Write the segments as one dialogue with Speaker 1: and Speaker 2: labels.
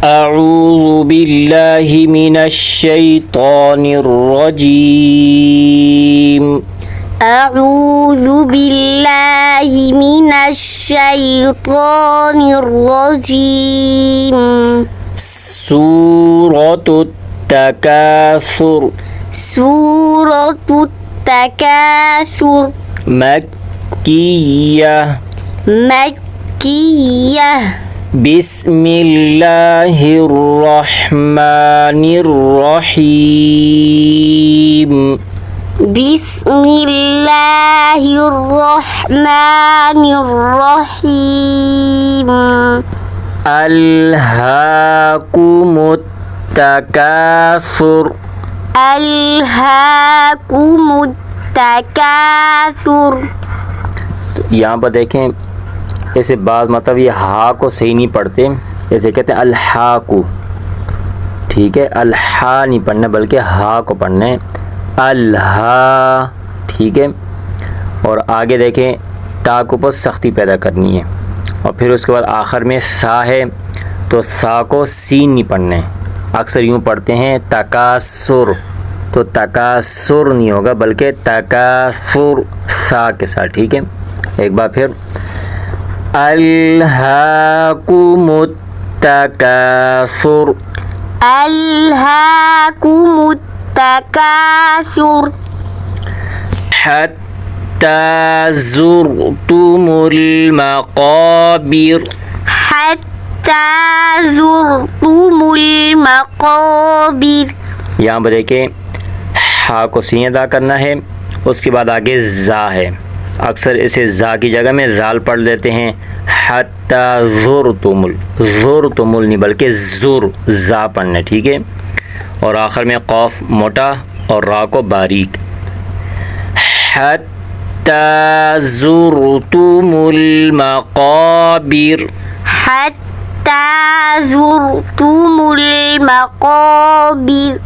Speaker 1: أعوذ بالله من الشيطان الرجيم
Speaker 2: أعوذ بالله من الشيطان الرجيم
Speaker 1: سورة التكاثر
Speaker 2: سورة التكاثر
Speaker 1: مكية
Speaker 2: مكية
Speaker 1: بسم الله الرحمن الرحيم
Speaker 2: بسم الله الرحمن الرحيم
Speaker 1: ألهاكم التكاثر
Speaker 2: ألهاكم التكاثر।
Speaker 1: यहाँ पर देखें ऐसे बात मतलब ये हा को सही नहीं पढ़ते, जैसे कहते हैं अल्हाकु, ठीक है, अल्हा नहीं पढ़ना बल्कि हा को पढ़ना है, अल्हा, ठीक है। और आगे देखें ता के ऊपर सख्ती पैदा करनी है और फिर उसके बाद आखिर में सा है तो सा को सीन नहीं पढ़ना है। अक्सर यूँ पढ़ते हैं तकासुर, तो तकासुर नहीं होगा बल्कि तकासुर सा के साथ, ठीक है। एक बार फिर अल्हाकुमुत तकासुर
Speaker 2: अल्हाकुमुत तकासुर
Speaker 1: हत्ता ज़ुरतुमुल मक़ाबिर
Speaker 2: हत्ता ज़ुरतुमुल मक़ाबिर।
Speaker 1: यहाँ पर देखिए हा को सीन अदा करना है, उसके बाद आगे ज़ा है, अक्सर इसे ज़ा की जगह में ज़ाल पढ़ लेते हैं। हत्ता ज़ुरतुमुल, ज़ुरतुमुल नहीं बल्कि ज़ुर ज़ा पढ़ना, ठीक है। और आखिर में क़ाफ मोटा और रा को बारीक। हत्ता ज़ुरतुमुल मक़ाबिर
Speaker 2: हत्ता ज़ुरतुमुल मक़ाबिर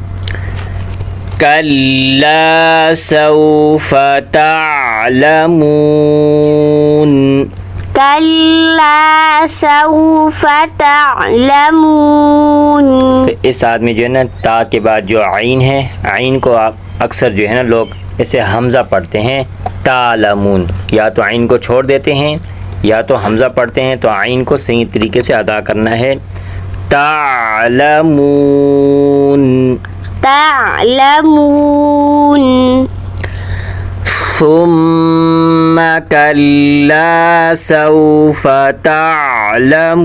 Speaker 1: कल्ला सौफ़ तअलमून
Speaker 2: कल्ला सौफ़ तअलमून।
Speaker 1: तो इस आदमी जो है ना ता के बाद जो आइन है, आइन को आप अक्सर जो है ना लोग इसे हमज़ा पढ़ते हैं तालमून, या तो आइन को छोड़ देते हैं या तो हमज़ा पढ़ते हैं। तो आइन को सही तरीके से अदा करना है तालमून
Speaker 2: तालमून।
Speaker 1: सुम्मा कल्ला सौफ़ तअलमून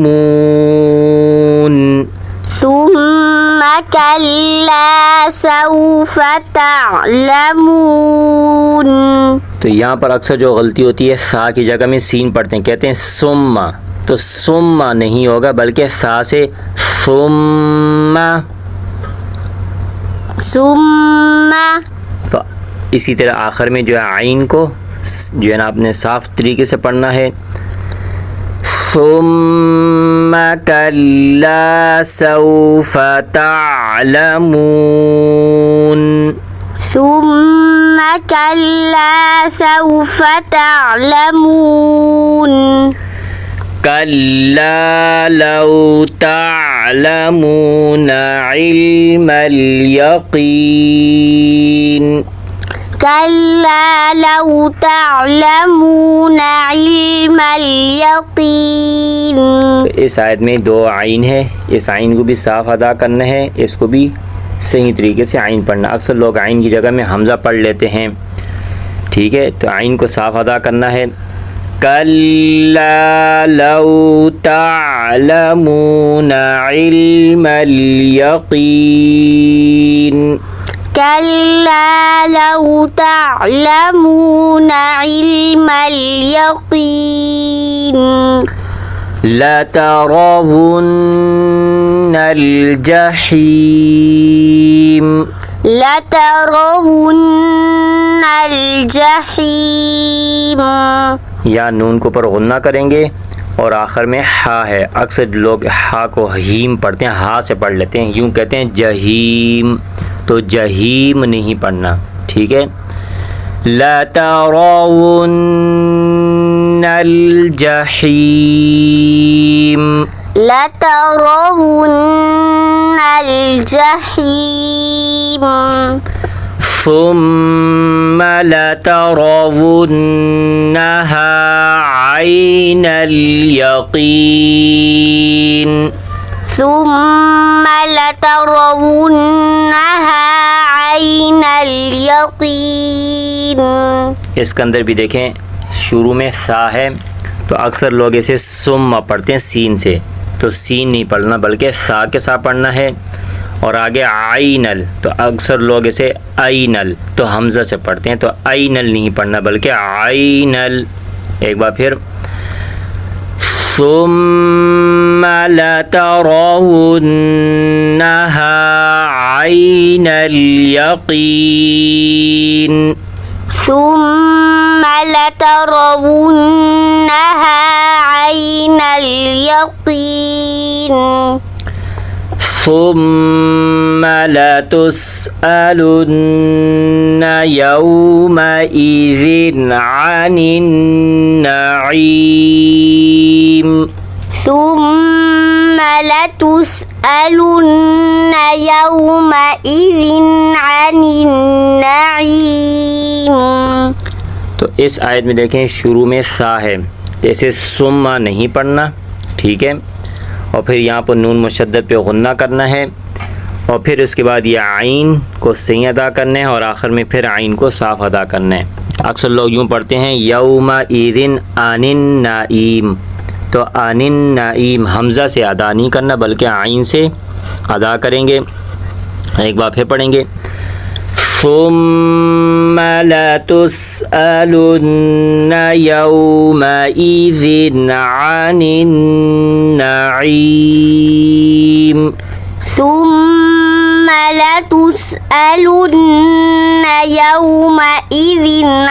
Speaker 2: सुम्मा कल्ला सौफ़ तअलमून।
Speaker 1: तो यहाँ पर अक्सर जो गलती होती है सा की जगह में सीन पढ़ते हैं, कहते हैं सुम्मा, तो सुम्मा नहीं होगा बल्कि सा से सुम्मा
Speaker 2: सुम्मा।
Speaker 1: तो इसी तरह आखिर में जो है आइन को जो है ना आपने साफ तरीके से पढ़ना है। सुम्मा कल्ला सौफ़ तअलमून
Speaker 2: सुम्मा कल्ला सौफ़ तअलमून
Speaker 1: कल्ला लौ तअलमून इल्मल यक़ीन
Speaker 2: कल्ला लौ तअलमून इल्मल यक़ीन।
Speaker 1: इस आयत में दो आइन है, इस आइन को भी साफ अदा करना है, इसको भी सही तरीके से आइन पढ़ना। अक्सर लोग आइन की जगह में हमज़ा पढ़ लेते हैं, ठीक है। तो आइन को साफ अदा करना है। कल्ला लौ तअलमून इल्मल यक़ीन
Speaker 2: कल्ला लौ तअलमून इल्मल यक़ीन
Speaker 1: लतरवुन्नल जहीम
Speaker 2: लतरवुन्नल जहीम।
Speaker 1: या नून के ऊपर गुन्ना करेंगे और आखिर में हा है। अक्सर लोग हा को हीम पढ़ते हैं, हा से पढ़ लेते हैं, यूँ कहते हैं जहीम, तो जहीम नहीं पढ़ना, ठीक है। लतरवुन्नल जहीम
Speaker 2: لترون الجحيم
Speaker 1: ثم لترونها عين اليقين
Speaker 2: ثم لترونها عين اليقين
Speaker 1: इसके अंदर भी देखें शुरू में सा है तो अक्सर लोग इसे सुम्मा पढ़ते हैं सीन से, तो सीन नहीं पढ़ना बल्कि सा के साथ पढ़ना है। और आगे आइनल तो अक्सर लोग इसे आइनल तो हमज़ा से पढ़ते हैं, तो आइनल नहीं पढ़ना बल्कि आइनल। एक बार फिर सुम्मा लतरवुन्नहा आइनल यकीन
Speaker 2: ثم لترونها عين اليقين
Speaker 1: ثم لتسألن يومئذ عن النعيم
Speaker 2: ثم لتسألن يومئذ عن النعيم
Speaker 1: तो इस आयत में देखें शुरू में सा है, जैसे सुम्मा नहीं पढ़ना, ठीक है। और फिर यहाँ पर नून मुशद्दद पे गुन्ना करना है और फिर उसके बाद ये आइन को सही अदा करना है और आखिर में फिर आइन को साफ़ अदा करना है। अक्सर लोग यूँ पढ़ते हैं यौमा इज़िन आनिन नाईम, तो आनिन नाईम हमज़ा से अदा नहीं करना बल्कि आइन से अदा करेंगे। एक बार फिर पढ़ेंगे ثم لتسألن يومئذ عن النعيم
Speaker 2: ثم لتسألن يومئذ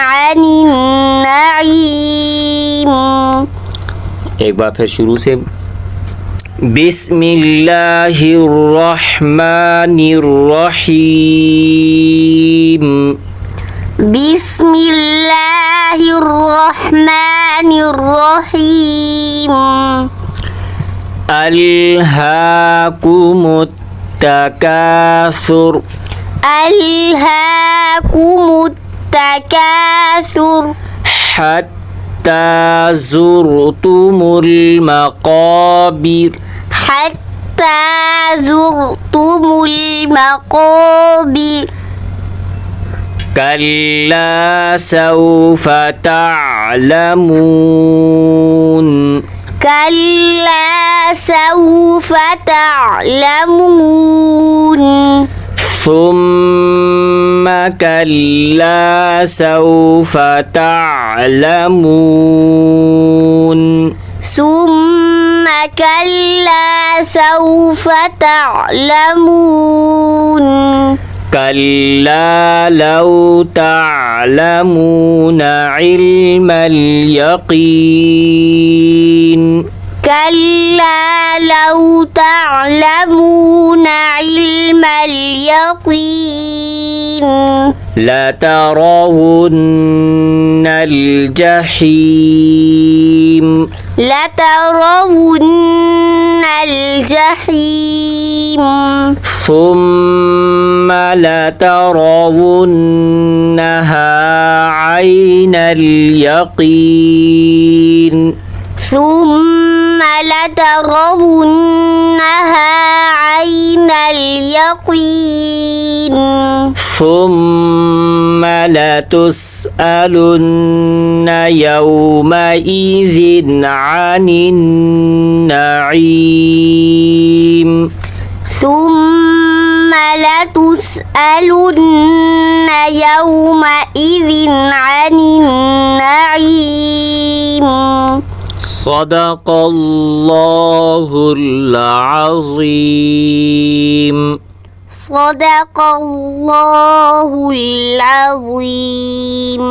Speaker 2: عن النعيم
Speaker 1: एक बार फिर शुरू से बिस्मिल्लाहिर्रहमानिर्रहीम
Speaker 2: बिस्मिल्लाहिर्रहमानिर्रहीम
Speaker 1: अल्हाकुमुत तकासुर
Speaker 2: अल्हाकुमुत तकासुर
Speaker 1: हत्ता ज़ुरतुमुल मक़ाबिर
Speaker 2: حتى زرتم المقابر
Speaker 1: كلا سوف تعلمون
Speaker 2: كلا سوف تعلمون
Speaker 1: ثم كلا سوف تعلمون
Speaker 2: ثم كلا سوف تعلمون
Speaker 1: كلا لو تعلمون علم اليقين
Speaker 2: كلا لو تعلمون علم اليقين
Speaker 1: لترون الجحيم
Speaker 2: لترون الجحيم
Speaker 1: ثم لترونها عين اليقين
Speaker 2: ثم لترونها عين اليقين
Speaker 1: ثم لتسألن يومئذ عن النعيم
Speaker 2: ثم لتسألن يومئذ عن النعيم
Speaker 1: صدق الله العظيم
Speaker 2: صدق الله العظيم